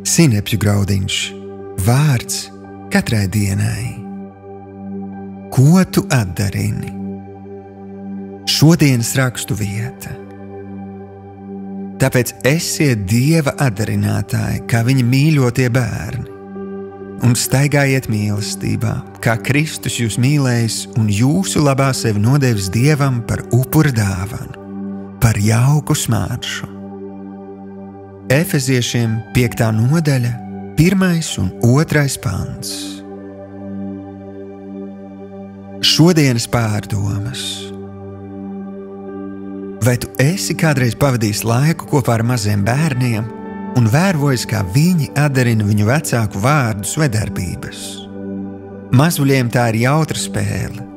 Sinepju graudiņš, vārds katrai dienai. Ko tu atdarini? Šodienas rakstu vieta. Tāpēc esiet Dieva atdarinātāji, kā viņa mīļotie bērni, un staigājiet mīlestībā, kā Kristus jūs mīlējis un jūsu labā sevi nodevis Dievam par upura dāvanu, par jauku smaržu. Efeziešiem 5. nodaļa, 1. un 2. pants. Šodienas pārdomas. Vai tu esi kādreiz pavadījis laiku kopā ar maziem bērniem un vērojis, kā viņi atdarina viņu vecāku vārdus vai darbības? Mazuļiem tā ir jautra spēle,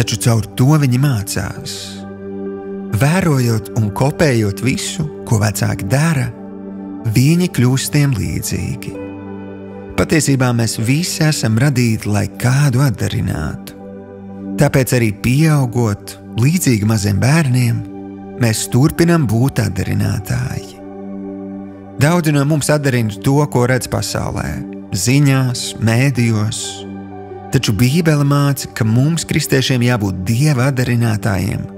taču caur to viņi mācās. Vērojot un kopējot visu, ko vecāki dara, viņi kļūst tiem līdzīgi. Patiesībā mēs visi esam radīti, lai kādu atdarinātu. Tāpēc arī pieaugot līdzīgi maziem bērniem, mēs turpinam būt atdarinātāji. Daudzi no mums atdarina to, ko redz pasaulē, ziņās, mēdījos, taču Bībele māca, ka mums, kristiešiem, jābūt Dieva atdarinātājiem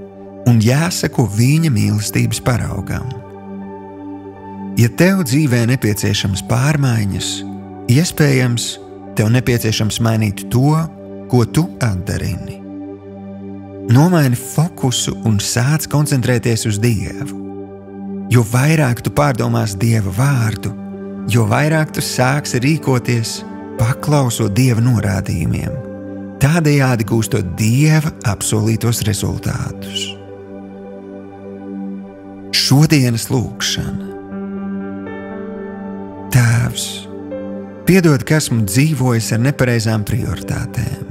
un jāseko viņa mīlestības paraugam. Ja tev dzīvē nepieciešams pārmaiņas, iespējams, tev nepieciešams mainīt to, ko tu atdarini. Nomaini fokusu un sāc koncentrēties uz Dievu. Jo vairāk tu pārdomās Dieva vārdu, jo vairāk tu sāksi rīkoties, paklausot Dieva norādījumiem, tādējādi gūstot Dieva apsolītos rezultātus. Šodienas lūgšana. Tēvs, piedod, ka esmu dzīvojis ar nepareizām prioritātēm.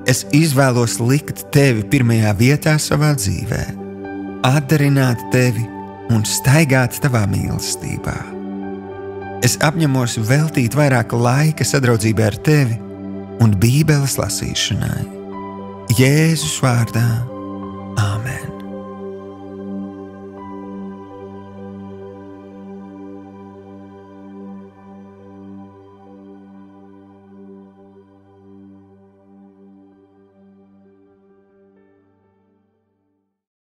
Es izvēlos likt tevi pirmajā vietā savā dzīvē, atdarināt tevi un staigāt tavā mīlestībā. Es apņemos veltīt vairāk laika sadraudzībai ar tevi un Bībeles lasīšanai. Jēzus vārdā. Āmen.